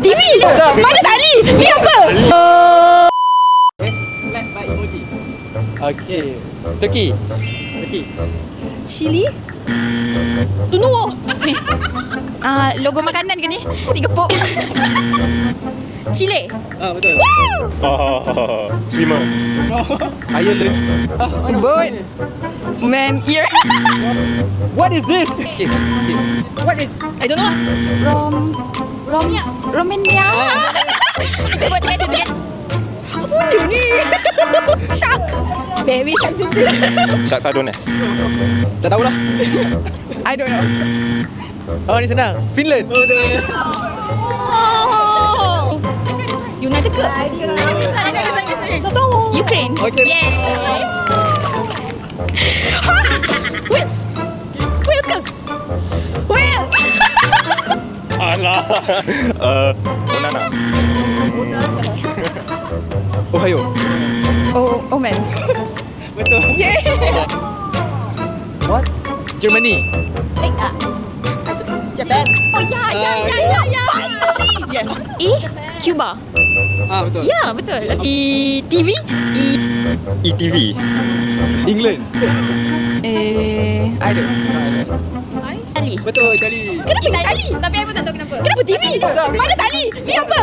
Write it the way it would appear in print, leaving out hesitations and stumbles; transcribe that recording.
TV? Mana tali? Ni apa? Clap by emoji. Okay. Turkey. Chili? Tunuk. Logo makanan ke ni? Si gepuk. Chile. Betul. Swimmer. Ireland. Boat. Man ear. What is this? Skip. What is? I don't know. Romania. Kita buat kata dia. Apa dia ni? Shark. Baby shark juga. Shakhtar Donetsk. Tak tahulah. I don't know. Oh, ni senang. Finland. Oh. United ke? Tak tahu. Ukraine. Okay. Yay. Wales. Wales ke? Wales. Alah. Onana. Ohio. Oh man. Betul. What? Germany. Japan. Oh ya. Yes. Cuba. Betul. Ya, betul. TV. ETV. England. I don't know. Tali. Betul, Itali. Kenapa Itali? Tapi I pun tak tahu kenapa. Kenapa TV? Mana tali? Ni apa?